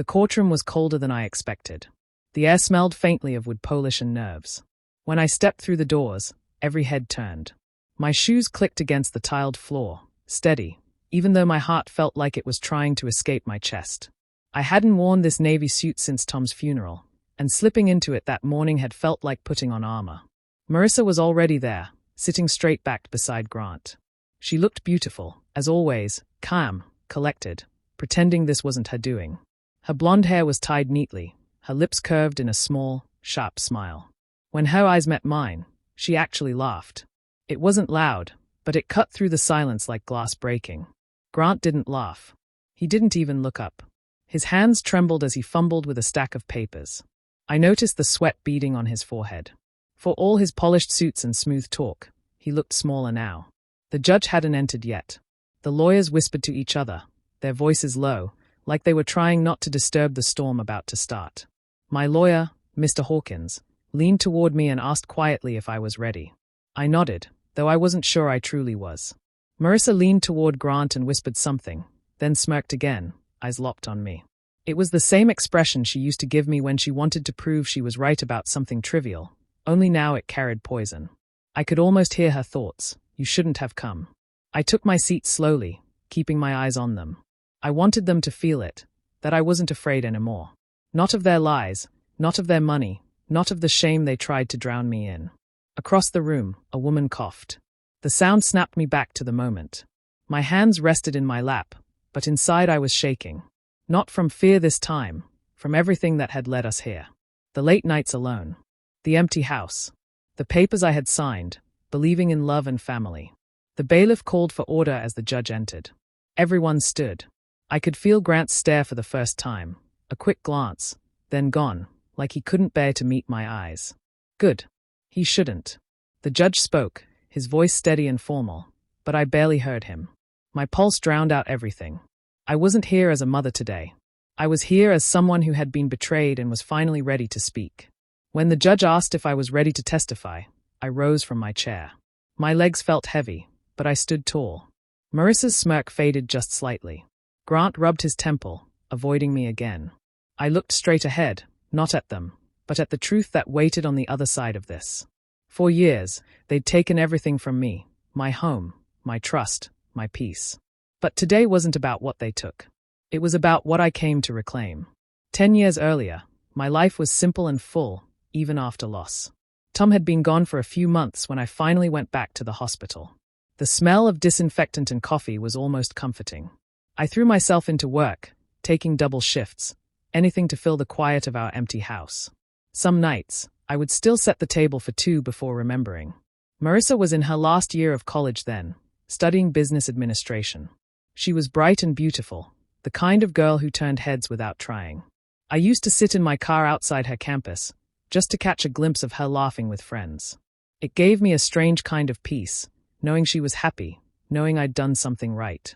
The courtroom was colder than I expected. The air smelled faintly of wood polish and nerves. When I stepped through the doors, every head turned. My shoes clicked against the tiled floor, steady, even though my heart felt like it was trying to escape my chest. I hadn't worn this navy suit since Tom's funeral, and slipping into it that morning had felt like putting on armor. Marissa was already there, sitting straight-backed beside Grant. She looked beautiful, as always, calm, collected, pretending this wasn't her doing. Her blonde hair was tied neatly, her lips curved in a small, sharp smile. When her eyes met mine, she actually laughed. It wasn't loud, but it cut through the silence like glass breaking. Grant didn't laugh. He didn't even look up. His hands trembled as he fumbled with a stack of papers. I noticed the sweat beading on his forehead. For all his polished suits and smooth talk, he looked smaller now. The judge hadn't entered yet. The lawyers whispered to each other, their voices low, like they were trying not to disturb the storm about to start. My lawyer, Mr. Hawkins, leaned toward me and asked quietly if I was ready. I nodded, though I wasn't sure I truly was. Marissa leaned toward Grant and whispered something, then smirked again, eyes locked on me. It was the same expression she used to give me when she wanted to prove she was right about something trivial, only now it carried poison. I could almost hear her thoughts. You shouldn't have come. I took my seat slowly, keeping my eyes on them. I wanted them to feel it, that I wasn't afraid anymore. Not of their lies, not of their money, not of the shame they tried to drown me in. Across the room, a woman coughed. The sound snapped me back to the moment. My hands rested in my lap, but inside I was shaking. Not from fear this time, from everything that had led us here. The late nights alone. The empty house. The papers I had signed, believing in love and family. The bailiff called for order as the judge entered. Everyone stood. I could feel Grant's stare for the first time, a quick glance, then gone, like he couldn't bear to meet my eyes. Good. He shouldn't. The judge spoke, his voice steady and formal, but I barely heard him. My pulse drowned out everything. I wasn't here as a mother today. I was here as someone who had been betrayed and was finally ready to speak. When the judge asked if I was ready to testify, I rose from my chair. My legs felt heavy, but I stood tall. Marissa's smirk faded just slightly. Grant rubbed his temple, avoiding me again. I looked straight ahead, not at them, but at the truth that waited on the other side of this. For years, they'd taken everything from me, my home, my trust, my peace. But today wasn't about what they took. It was about what I came to reclaim. 10 years earlier, my life was simple and full, even after loss. Tom had been gone for a few months when I finally went back to the hospital. The smell of disinfectant and coffee was almost comforting. I threw myself into work, taking double shifts, anything to fill the quiet of our empty house. Some nights, I would still set the table for two before remembering. Marissa was in her last year of college then, studying business administration. She was bright and beautiful, the kind of girl who turned heads without trying. I used to sit in my car outside her campus, just to catch a glimpse of her laughing with friends. It gave me a strange kind of peace, knowing she was happy, knowing I'd done something right.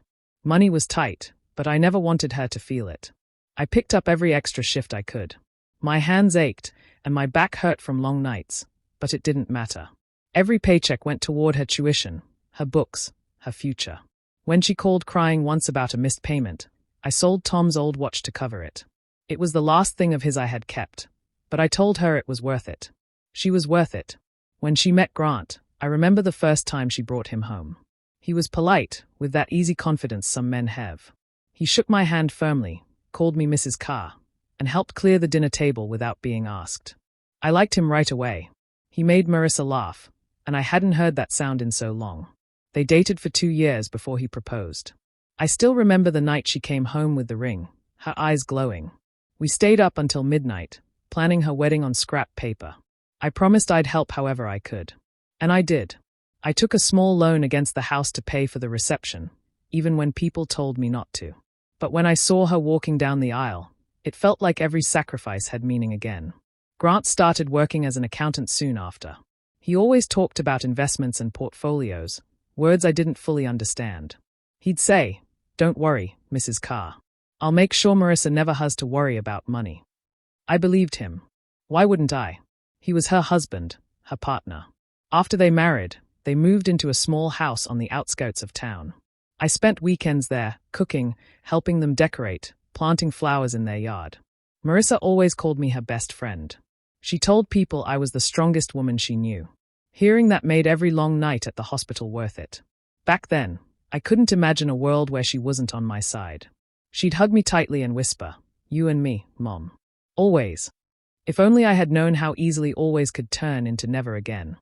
Money was tight, but I never wanted her to feel it. I picked up every extra shift I could. My hands ached, and my back hurt from long nights, but it didn't matter. Every paycheck went toward her tuition, her books, her future. When she called crying once about a missed payment, I sold Tom's old watch to cover it. It was the last thing of his I had kept, but I told her it was worth it. She was worth it. When she met Grant, I remember the first time she brought him home. He was polite, with that easy confidence some men have. He shook my hand firmly, called me Mrs. Carr, and helped clear the dinner table without being asked. I liked him right away. He made Marissa laugh, and I hadn't heard that sound in so long. They dated for 2 years before he proposed. I still remember the night she came home with the ring, her eyes glowing. We stayed up until midnight, planning her wedding on scrap paper. I promised I'd help however I could. And I did. I took a small loan against the house to pay for the reception, even when people told me not to. But when I saw her walking down the aisle, it felt like every sacrifice had meaning again. Grant started working as an accountant soon after. He always talked about investments and portfolios, words I didn't fully understand. He'd say, "Don't worry, Mrs. Carr. I'll make sure Marissa never has to worry about money." I believed him. Why wouldn't I? He was her husband, her partner. After they married, they moved into a small house on the outskirts of town. I spent weekends there, cooking, helping them decorate, planting flowers in their yard. Marissa always called me her best friend. She told people I was the strongest woman she knew. Hearing that made every long night at the hospital worth it. Back then, I couldn't imagine a world where she wasn't on my side. She'd hug me tightly and whisper, "You and me, Mom. Always." If only I had known how easily always could turn into never again.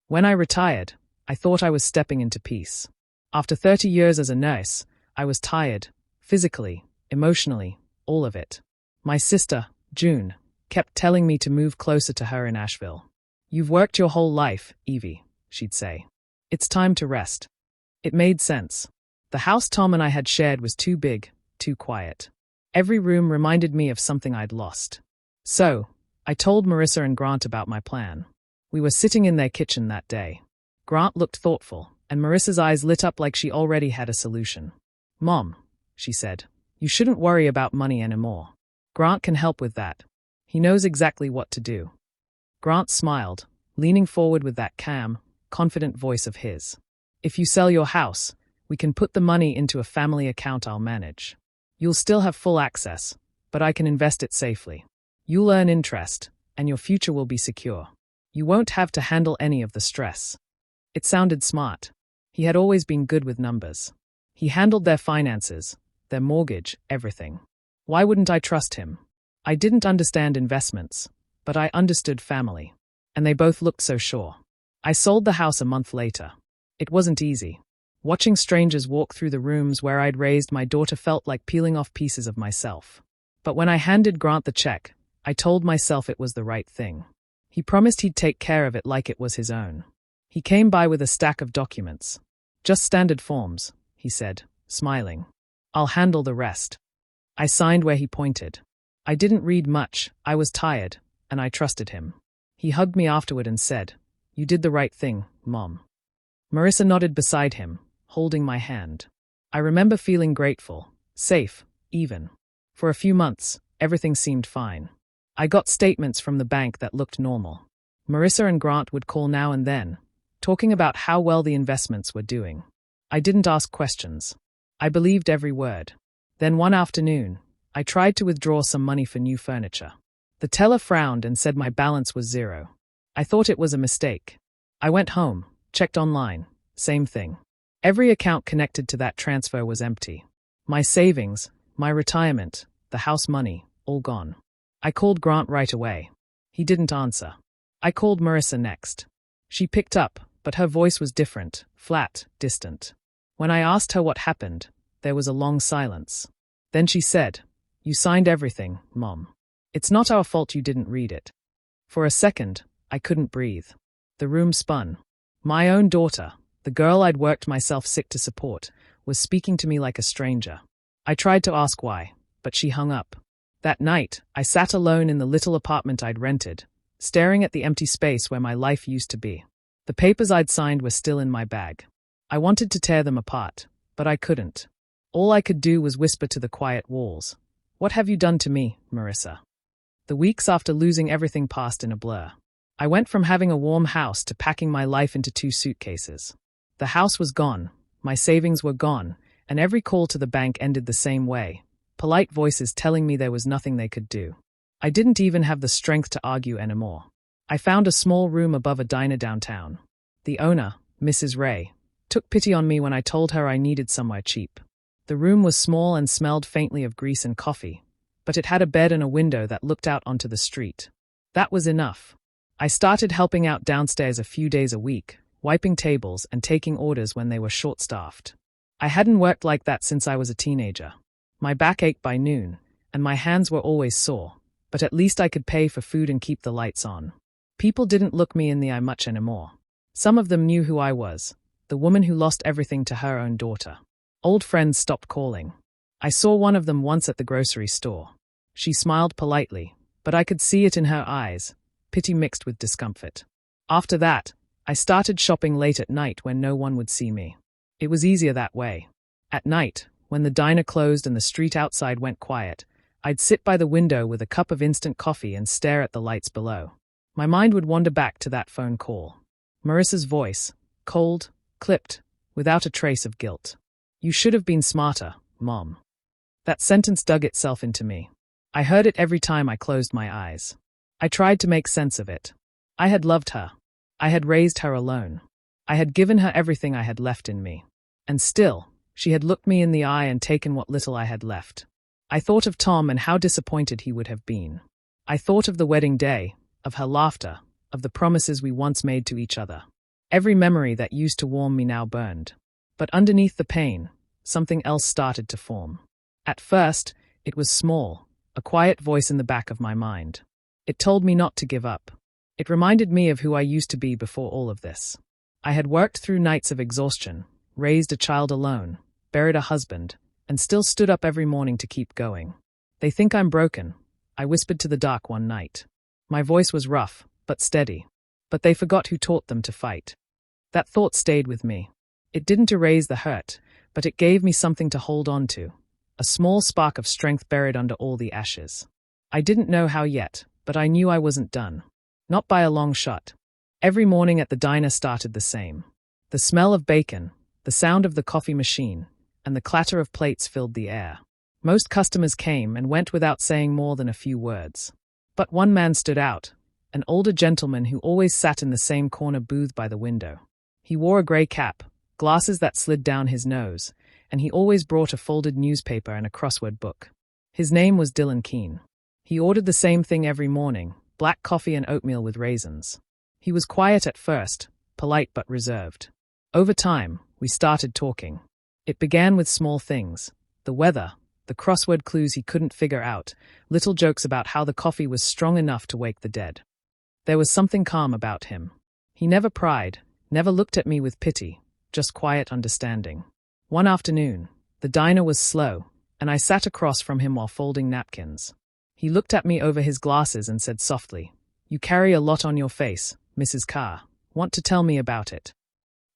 When I retired, I thought I was stepping into peace. After 30 years as a nurse, I was tired, physically, emotionally, all of it. My sister, June, kept telling me to move closer to her in Asheville. "You've worked your whole life, Evie," she'd say. "It's time to rest." It made sense. The house Tom and I had shared was too big, too quiet. Every room reminded me of something I'd lost. So, I told Marissa and Grant about my plan. We were sitting in their kitchen that day. Grant looked thoughtful, and Marissa's eyes lit up like she already had a solution. "Mom," she said, "you shouldn't worry about money anymore. Grant can help with that. He knows exactly what to do." Grant smiled, leaning forward with that calm, confident voice of his. "If you sell your house, we can put the money into a family account I'll manage. You'll still have full access, but I can invest it safely. You'll earn interest, and your future will be secure. You won't have to handle any of the stress." It sounded smart. He had always been good with numbers. He handled their finances, their mortgage, everything. Why wouldn't I trust him? I didn't understand investments, but I understood family. And they both looked so sure. I sold the house a month later. It wasn't easy. Watching strangers walk through the rooms where I'd raised my daughter felt like peeling off pieces of myself. But when I handed Grant the check, I told myself it was the right thing. He promised he'd take care of it like it was his own. He came by with a stack of documents. "Just standard forms," he said, smiling. "I'll handle the rest." I signed where he pointed. I didn't read much, I was tired, and I trusted him. He hugged me afterward and said, "You did the right thing, Mom." Marissa nodded beside him, holding my hand. I remember feeling grateful, safe, even. For a few months, everything seemed fine. I got statements from the bank that looked normal. Marissa and Grant would call now and then, talking about how well the investments were doing. I didn't ask questions. I believed every word. Then one afternoon, I tried to withdraw some money for new furniture. The teller frowned and said my balance was zero. I thought it was a mistake. I went home, checked online, same thing. Every account connected to that transfer was empty. My savings, my retirement, the house money, all gone. I called Grant right away. He didn't answer. I called Marissa next. She picked up, but her voice was different, flat, distant. When I asked her what happened, there was a long silence. Then she said, "You signed everything, Mom. It's not our fault you didn't read it." For a second, I couldn't breathe. The room spun. My own daughter, the girl I'd worked myself sick to support, was speaking to me like a stranger. I tried to ask why, but she hung up. That night, I sat alone in the little apartment I'd rented, staring at the empty space where my life used to be. The papers I'd signed were still in my bag. I wanted to tear them apart, but I couldn't. All I could do was whisper to the quiet walls, "What have you done to me, Marissa?" The weeks after losing everything passed in a blur. I went from having a warm house to packing my life into 2 suitcases. The house was gone, my savings were gone, and every call to the bank ended the same way, polite voices telling me there was nothing they could do. I didn't even have the strength to argue anymore. I found a small room above a diner downtown. The owner, Mrs. Ray, took pity on me when I told her I needed somewhere cheap. The room was small and smelled faintly of grease and coffee, but it had a bed and a window that looked out onto the street. That was enough. I started helping out downstairs a few days a week, wiping tables and taking orders when they were short-staffed. I hadn't worked like that since I was a teenager. My back ached by noon, and my hands were always sore, but at least I could pay for food and keep the lights on. People didn't look me in the eye much anymore. Some of them knew who I was, the woman who lost everything to her own daughter. Old friends stopped calling. I saw one of them once at the grocery store. She smiled politely, but I could see it in her eyes, pity mixed with discomfort. After that, I started shopping late at night when no one would see me. It was easier that way. At night, when the diner closed and the street outside went quiet, I'd sit by the window with a cup of instant coffee and stare at the lights below. My mind would wander back to that phone call. Marissa's voice, cold, clipped, without a trace of guilt. "You should have been smarter, Mom." That sentence dug itself into me. I heard it every time I closed my eyes. I tried to make sense of it. I had loved her. I had raised her alone. I had given her everything I had left in me. And still, she had looked me in the eye and taken what little I had left. I thought of Tom and how disappointed he would have been. I thought of the wedding day, of her laughter, of the promises we once made to each other. Every memory that used to warm me now burned. But underneath the pain, something else started to form. At first, it was small, a quiet voice in the back of my mind. It told me not to give up. It reminded me of who I used to be before all of this. I had worked through nights of exhaustion, raised a child alone, buried a husband, and still stood up every morning to keep going. They think I'm broken, I whispered to the dark one night. My voice was rough, but steady. But they forgot who taught them to fight. That thought stayed with me. It didn't erase the hurt, but it gave me something to hold on to. A small spark of strength buried under all the ashes. I didn't know how yet, but I knew I wasn't done. Not by a long shot. Every morning at the diner started the same. The smell of bacon, the sound of the coffee machine, and the clatter of plates filled the air. Most customers came and went without saying more than a few words. But one man stood out, an older gentleman who always sat in the same corner booth by the window. He wore a grey cap, glasses that slid down his nose, and he always brought a folded newspaper and a crossword book. His name was Dylan Keene. He ordered the same thing every morning, black coffee and oatmeal with raisins. He was quiet at first, polite but reserved. Over time, we started talking. It began with small things, the weather, the crossword clues he couldn't figure out, little jokes about how the coffee was strong enough to wake the dead. There was something calm about him. He never pried, never looked at me with pity, just quiet understanding. One afternoon, the diner was slow, and I sat across from him while folding napkins. He looked at me over his glasses and said softly, "You carry a lot on your face, Mrs. Carr. Want to tell me about it?"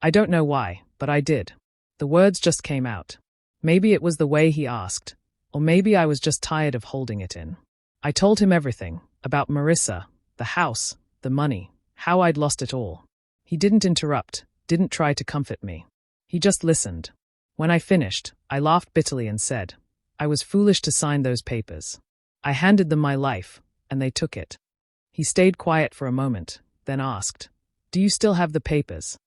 I don't know why, but I did. The words just came out. Maybe it was the way he asked, or maybe I was just tired of holding it in. I told him everything, about Marissa, the house, the money, how I'd lost it all. He didn't interrupt, didn't try to comfort me. He just listened. When I finished, I laughed bitterly and said, I was foolish to sign those papers. I handed them my life, and they took it. He stayed quiet for a moment, then asked, "Do you still have the papers?"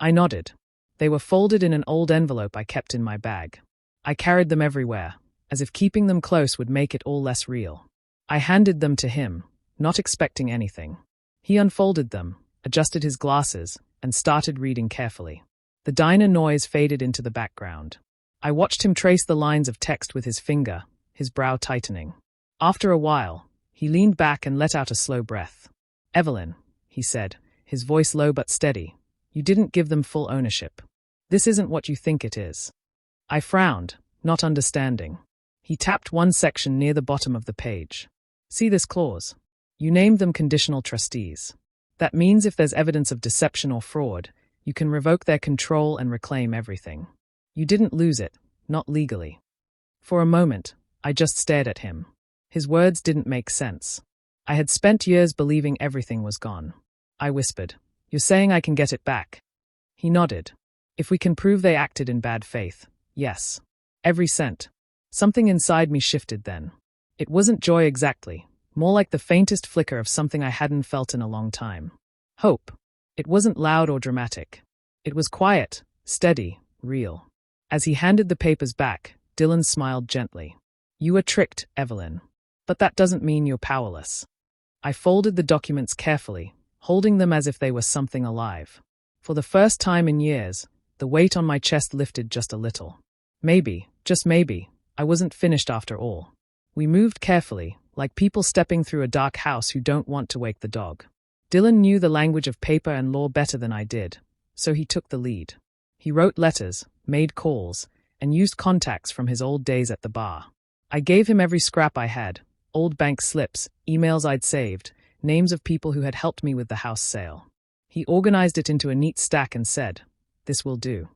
I nodded. They were folded in an old envelope I kept in my bag. I carried them everywhere, as if keeping them close would make it all less real. I handed them to him, not expecting anything. He unfolded them, adjusted his glasses, and started reading carefully. The diner noise faded into the background. I watched him trace the lines of text with his finger, his brow tightening. After a while, he leaned back and let out a slow breath. "Evelyn," he said, his voice low but steady, "you didn't give them full ownership. This isn't what you think it is." I frowned, not understanding. He tapped one section near the bottom of the page. "See this clause? You named them conditional trustees. That means if there's evidence of deception or fraud, you can revoke their control and reclaim everything. You didn't lose it, not legally." For a moment, I just stared at him. His words didn't make sense. I had spent years believing everything was gone. I whispered, "You're saying I can get it back?" He nodded. "If we can prove they acted in bad faith, yes. Every cent." Something inside me shifted then. It wasn't joy exactly, more like the faintest flicker of something I hadn't felt in a long time. Hope. It wasn't loud or dramatic. It was quiet, steady, real. As he handed the papers back, Dylan smiled gently. "You were tricked, Evelyn. But that doesn't mean you're powerless." I folded the documents carefully, holding them as if they were something alive. For the first time in years, the weight on my chest lifted just a little. Maybe, just maybe, I wasn't finished after all. We moved carefully, like people stepping through a dark house who don't want to wake the dog. Dylan knew the language of paper and law better than I did, so he took the lead. He wrote letters, made calls, and used contacts from his old days at the bar. I gave him every scrap I had, old bank slips, emails I'd saved, names of people who had helped me with the house sale. He organized it into a neat stack and said, "This will do."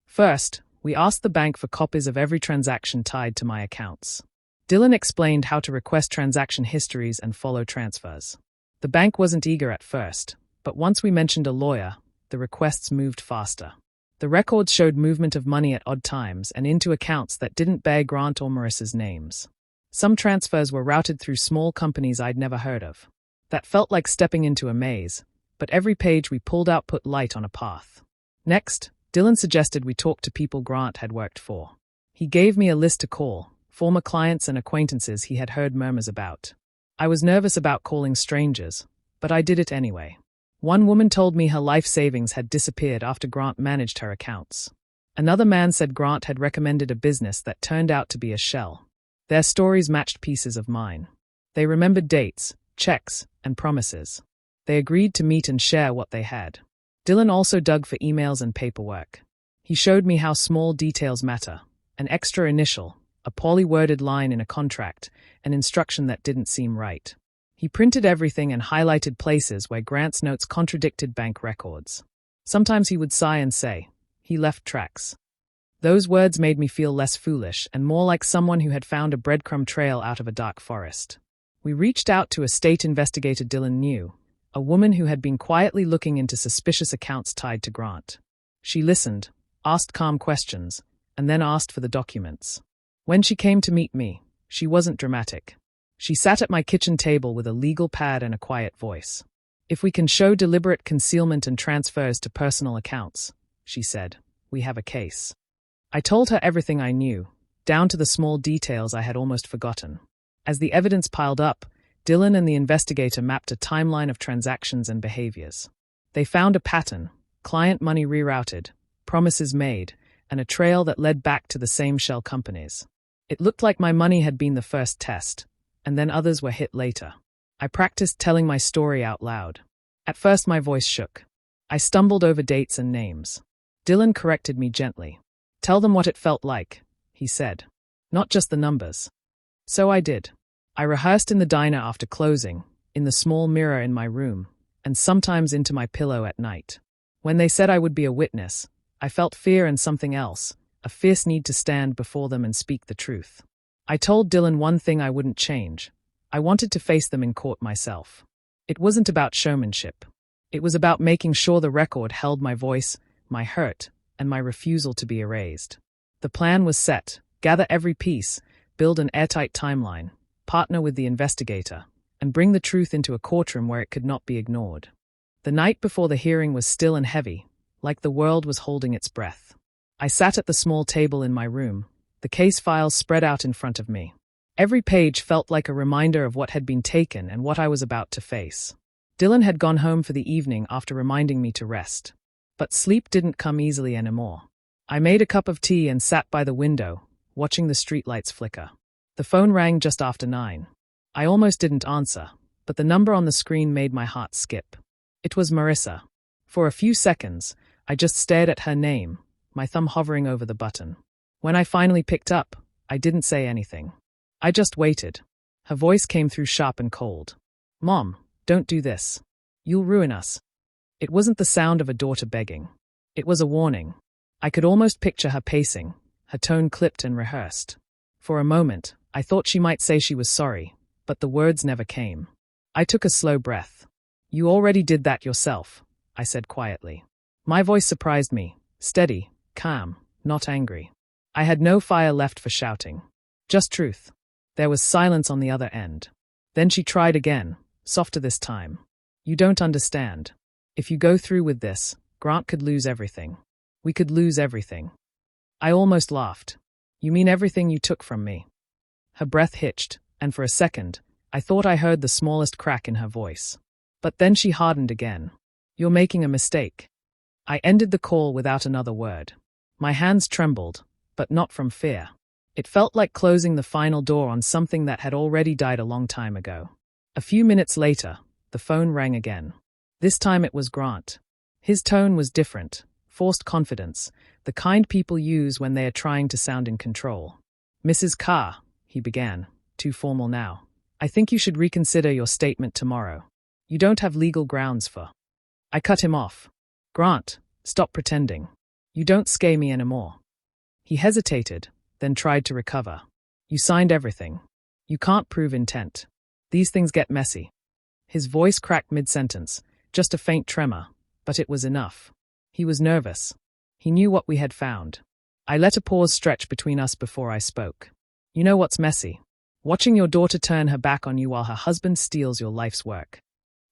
First, we asked the bank for copies of every transaction tied to my accounts. Dylan explained how to request transaction histories and follow transfers. The bank wasn't eager at first, but once we mentioned a lawyer, the requests moved faster. The records showed movement of money at odd times and into accounts that didn't bear Grant or Marissa's names. Some transfers were routed through small companies I'd never heard of. That felt like stepping into a maze, but every page we pulled out put light on a path. Next, Dylan suggested we talk to people Grant had worked for. He gave me a list to call, former clients and acquaintances he had heard murmurs about. I was nervous about calling strangers, but I did it anyway. One woman told me her life savings had disappeared after Grant managed her accounts. Another man said Grant had recommended a business that turned out to be a shell. Their stories matched pieces of mine. They remembered dates, checks, and promises. They agreed to meet and share what they had. Dylan also dug for emails and paperwork. He showed me how small details matter: an extra initial, a poorly worded line in a contract, an instruction that didn't seem right. He printed everything and highlighted places where Grant's notes contradicted bank records. Sometimes he would sigh and say, "He left tracks." Those words made me feel less foolish and more like someone who had found a breadcrumb trail out of a dark forest. We reached out to a state investigator Dylan knew, a woman who had been quietly looking into suspicious accounts tied to Grant. She listened, asked calm questions, and then asked for the documents. When she came to meet me, she wasn't dramatic. She sat at my kitchen table with a legal pad and a quiet voice. "If we can show deliberate concealment and transfers to personal accounts," she said, "we have a case." I told her everything I knew, down to the small details I had almost forgotten. As the evidence piled up, Dylan and the investigator mapped a timeline of transactions and behaviors. They found a pattern: client money rerouted, promises made, and a trail that led back to the same shell companies. It looked like my money had been the first test, and then others were hit later. I practiced telling my story out loud. At first my voice shook. I stumbled over dates and names. Dylan corrected me gently. "Tell them what it felt like," he said. "Not just the numbers." So I did. I rehearsed in the diner after closing, in the small mirror in my room, and sometimes into my pillow at night. When they said I would be a witness, I felt fear and something else, a fierce need to stand before them and speak the truth. I told Dylan one thing I wouldn't change. I wanted to face them in court myself. It wasn't about showmanship. It was about making sure the record held my voice, my hurt, and my refusal to be erased. The plan was set: gather every piece, build an airtight timeline, partner with the investigator, and bring the truth into a courtroom where it could not be ignored. The night before the hearing was still and heavy, like the world was holding its breath. I sat at the small table in my room, the case files spread out in front of me. Every page felt like a reminder of what had been taken and what I was about to face. Dylan had gone home for the evening after reminding me to rest. But sleep didn't come easily anymore. I made a cup of tea and sat by the window, watching the streetlights flicker. The phone rang just after 9. I almost didn't answer, but the number on the screen made my heart skip. It was Marissa. For a few seconds, I just stared at her name, my thumb hovering over the button. When I finally picked up, I didn't say anything. I just waited. Her voice came through sharp and cold. "Mom, don't do this. You'll ruin us." It wasn't the sound of a daughter begging. It was a warning. I could almost picture her pacing, her tone clipped and rehearsed. For a moment, I thought she might say she was sorry, but the words never came. I took a slow breath. "You already did that yourself," I said quietly. My voice surprised me, steady, calm, not angry. I had no fire left for shouting. Just truth. There was silence on the other end. Then she tried again, softer this time. "You don't understand. If you go through with this, Grant could lose everything. We could lose everything." I almost laughed. "You mean everything you took from me?" Her breath hitched, and for a second, I thought I heard the smallest crack in her voice. But then she hardened again. "You're making a mistake." I ended the call without another word. My hands trembled, but not from fear. It felt like closing the final door on something that had already died a long time ago. A few minutes later, the phone rang again. This time it was Grant. His tone was different, forced confidence, the kind people use when they are trying to sound in control. "Mrs. Carr," he began, too formal now, "I think you should reconsider your statement tomorrow. You don't have legal grounds for." I cut him off. "Grant, stop pretending. You don't scare me anymore." He hesitated, then tried to recover. "You signed everything. You can't prove intent. These things get messy." His voice cracked mid-sentence, just a faint tremor, but it was enough. He was nervous. He He knew what we had found. I let a pause stretch between us before I spoke. You know what's messy? Watching your daughter turn her back on you while her husband steals your life's work.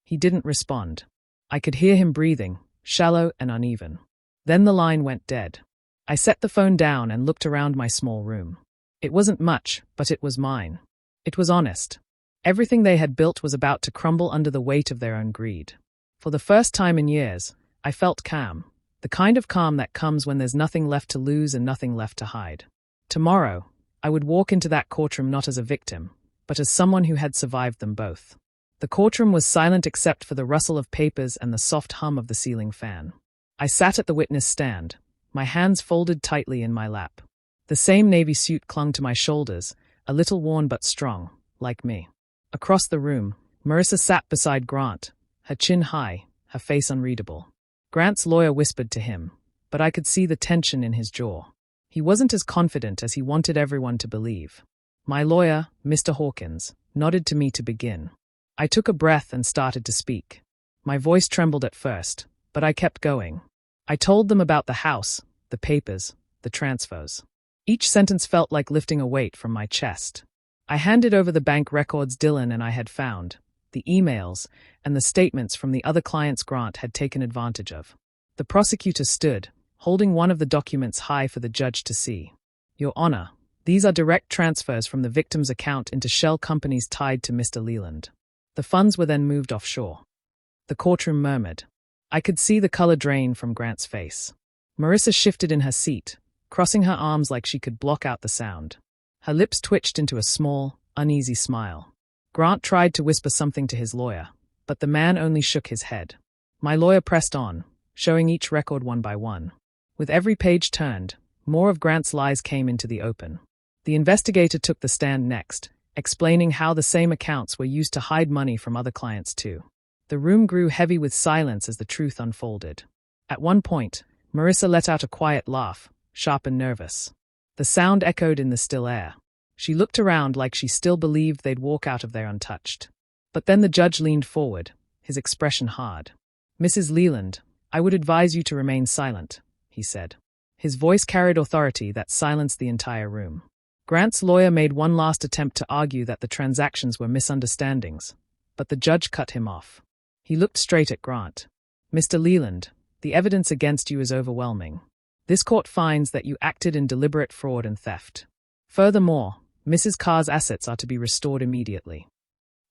He didn't respond. I could hear him breathing, shallow and uneven. Then the line went dead. I set the phone down and looked around my small room. It wasn't much, but it was mine. It was honest. Everything they had built was about to crumble under the weight of their own greed. For the first time in years, I felt calm. The kind of calm that comes when there's nothing left to lose and nothing left to hide. Tomorrow, I would walk into that courtroom not as a victim, but as someone who had survived them both. The courtroom was silent except for the rustle of papers and the soft hum of the ceiling fan. I sat at the witness stand, my hands folded tightly in my lap. The same navy suit clung to my shoulders, a little worn but strong, like me. Across the room, Marissa sat beside Grant, her chin high, her face unreadable. Grant's lawyer whispered to him, but I could see the tension in his jaw. He wasn't as confident as he wanted everyone to believe. My lawyer, Mr. Hawkins, nodded to me to begin. I took a breath and started to speak. My voice trembled at first, but I kept going. I told them about the house, the papers, the transfers. Each sentence felt like lifting a weight from my chest. I handed over the bank records Dylan and I had found, the emails, and the statements from the other clients Grant had taken advantage of. The prosecutor stood, holding one of the documents high for the judge to see. Your Honor, these are direct transfers from the victim's account into shell companies tied to Mr. Leland. The funds were then moved offshore. The courtroom murmured. I could see the color drain from Grant's face. Marissa shifted in her seat, crossing her arms like she could block out the sound. Her lips twitched into a small, uneasy smile. Grant tried to whisper something to his lawyer, but the man only shook his head. My lawyer pressed on, showing each record one by one. With every page turned, more of Grant's lies came into the open. The investigator took the stand next, explaining how the same accounts were used to hide money from other clients too. The room grew heavy with silence as the truth unfolded. At one point, Marissa let out a quiet laugh, sharp and nervous. The sound echoed in the still air. She looked around like she still believed they'd walk out of there untouched. But then the judge leaned forward, his expression hard. Mrs. Leland, I would advise you to remain silent, he said. His voice carried authority that silenced the entire room. Grant's lawyer made one last attempt to argue that the transactions were misunderstandings, but the judge cut him off. He looked straight at Grant. Mr. Leland, the evidence against you is overwhelming. This court finds that you acted in deliberate fraud and theft. Furthermore, Mrs. Carr's assets are to be restored immediately.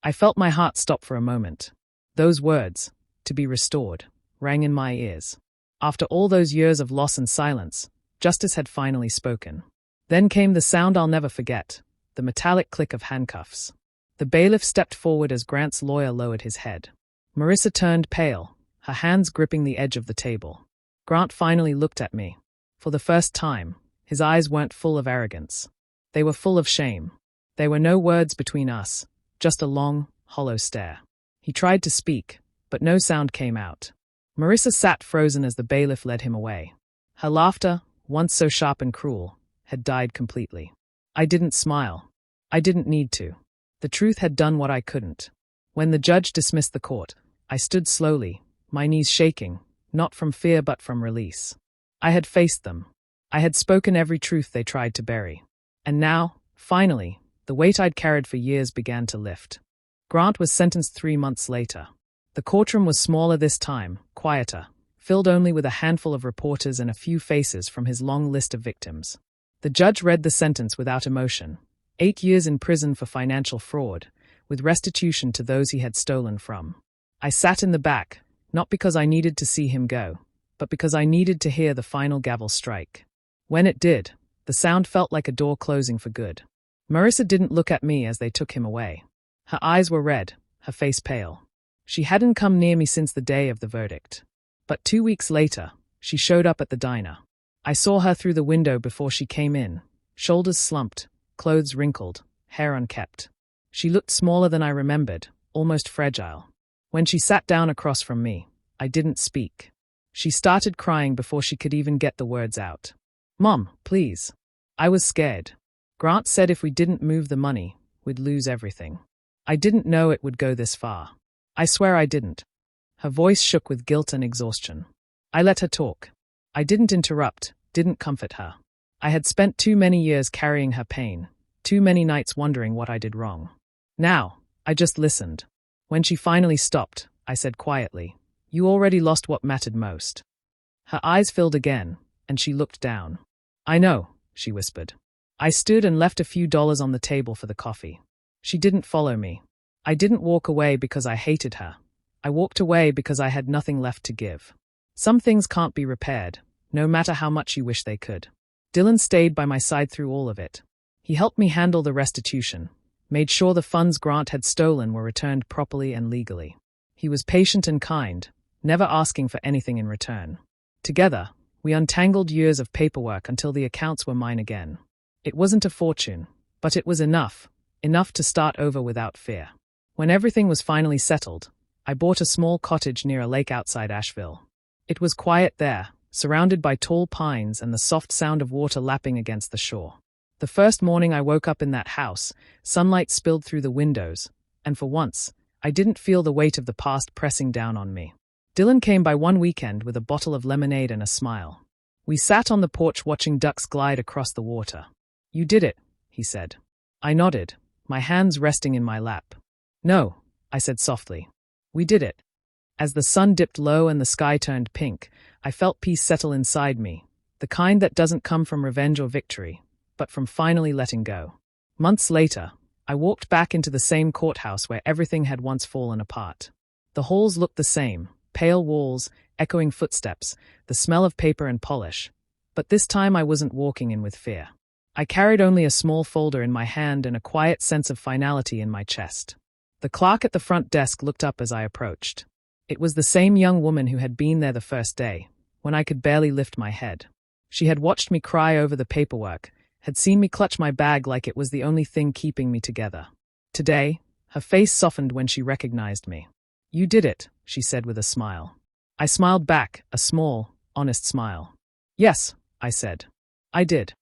I felt my heart stop for a moment. Those words, to be restored, rang in my ears. After all those years of loss and silence, justice had finally spoken. Then came the sound I'll never forget, the metallic click of handcuffs. The bailiff stepped forward as Grant's lawyer lowered his head. Marissa turned pale, her hands gripping the edge of the table. Grant finally looked at me. For the first time, his eyes weren't full of arrogance. They were full of shame. There were no words between us, just a long, hollow stare. He tried to speak, but no sound came out. Marissa sat frozen as the bailiff led him away. Her laughter, once so sharp and cruel, had died completely. I didn't smile. I didn't need to. The truth had done what I couldn't. When the judge dismissed the court, I stood slowly, my knees shaking, not from fear but from release. I had faced them. I had spoken every truth they tried to bury. And now, finally, the weight I'd carried for years began to lift. Grant was sentenced 3 months later. The courtroom was smaller this time, quieter, filled only with a handful of reporters and a few faces from his long list of victims. The judge read the sentence without emotion. 8 years in prison for financial fraud, with restitution to those he had stolen from. I sat in the back, not because I needed to see him go, but because I needed to hear the final gavel strike. When it did, the sound felt like a door closing for good. Marissa didn't look at me as they took him away. Her eyes were red, her face pale. She hadn't come near me since the day of the verdict. But 2 weeks later, she showed up at the diner. I saw her through the window before she came in, shoulders slumped, clothes wrinkled, hair unkempt. She looked smaller than I remembered, almost fragile. When she sat down across from me, I didn't speak. She started crying before she could even get the words out. Mom, please. I was scared. Grant said if we didn't move the money, we'd lose everything. I didn't know it would go this far. I swear I didn't. Her voice shook with guilt and exhaustion. I let her talk. I didn't interrupt, didn't comfort her. I had spent too many years carrying her pain, too many nights wondering what I did wrong. Now, I just listened. When she finally stopped, I said quietly, "You already lost what mattered most." Her eyes filled again, and she looked down. "I know," she whispered. I stood and left a few dollars on the table for the coffee. She didn't follow me. I didn't walk away because I hated her. I walked away because I had nothing left to give. Some things can't be repaired, no matter how much you wish they could. Dylan stayed by my side through all of it. He helped me handle the restitution, made sure the funds Grant had stolen were returned properly and legally. He was patient and kind, never asking for anything in return. Together, we untangled years of paperwork until the accounts were mine again. It wasn't a fortune, but it was enough to start over without fear. When everything was finally settled, I bought a small cottage near a lake outside Asheville. It was quiet there, surrounded by tall pines and the soft sound of water lapping against the shore. The first morning I woke up in that house, sunlight spilled through the windows, and for once, I didn't feel the weight of the past pressing down on me. Dylan came by one weekend with a bottle of lemonade and a smile. We sat on the porch watching ducks glide across the water. "You did it," he said. I nodded, my hands resting in my lap. "No," I said softly. "We did it." As the sun dipped low and the sky turned pink, I felt peace settle inside me, the kind that doesn't come from revenge or victory, but from finally letting go. Months later, I walked back into the same courthouse where everything had once fallen apart. The halls looked the same, pale walls, echoing footsteps, the smell of paper and polish. But this time I wasn't walking in with fear. I carried only a small folder in my hand and a quiet sense of finality in my chest. The clerk at the front desk looked up as I approached. It was the same young woman who had been there the first day, when I could barely lift my head. She had watched me cry over the paperwork, had seen me clutch my bag like it was the only thing keeping me together. Today, her face softened when she recognized me. "You did it," she said with a smile. I smiled back, a small, honest smile. "Yes," I said. "I did."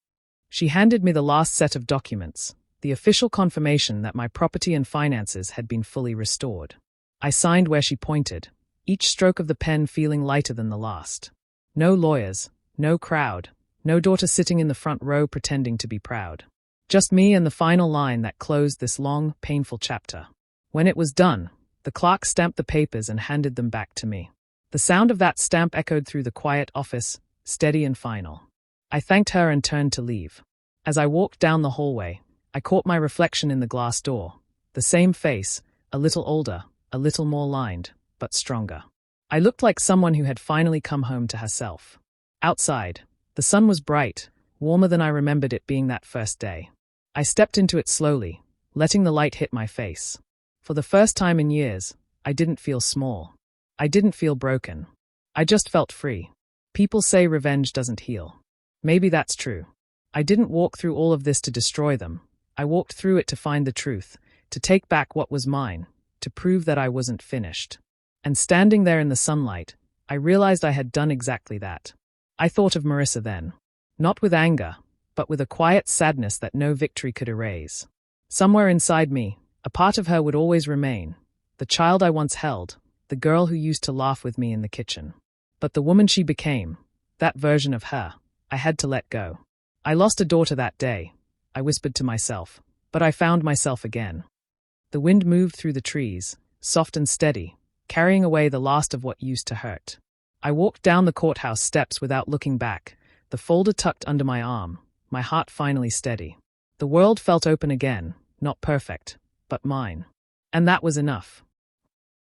She handed me the last set of documents, the official confirmation that my property and finances had been fully restored. I signed where she pointed, each stroke of the pen feeling lighter than the last. No lawyers, no crowd, no daughter sitting in the front row pretending to be proud. Just me and the final line that closed this long, painful chapter. When it was done, the clerk stamped the papers and handed them back to me. The sound of that stamp echoed through the quiet office, steady and final. I thanked her and turned to leave. As I walked down the hallway, I caught my reflection in the glass door. The same face, a little older, a little more lined, but stronger. I looked like someone who had finally come home to herself. Outside, the sun was bright, warmer than I remembered it being that first day. I stepped into it slowly, letting the light hit my face. For the first time in years, I didn't feel small. I didn't feel broken. I just felt free. People say revenge doesn't heal. Maybe that's true. I didn't walk through all of this to destroy them. I walked through it to find the truth, to take back what was mine, to prove that I wasn't finished. And standing there in the sunlight, I realized I had done exactly that. I thought of Marissa then. Not with anger, but with a quiet sadness that no victory could erase. Somewhere inside me, a part of her would always remain. The child I once held, the girl who used to laugh with me in the kitchen. But the woman she became, that version of her, I had to let go. I lost a daughter that day, I whispered to myself, but I found myself again. The wind moved through the trees, soft and steady, carrying away the last of what used to hurt. I walked down the courthouse steps without looking back, the folder tucked under my arm, my heart finally steady. The world felt open again, not perfect, but mine. And that was enough.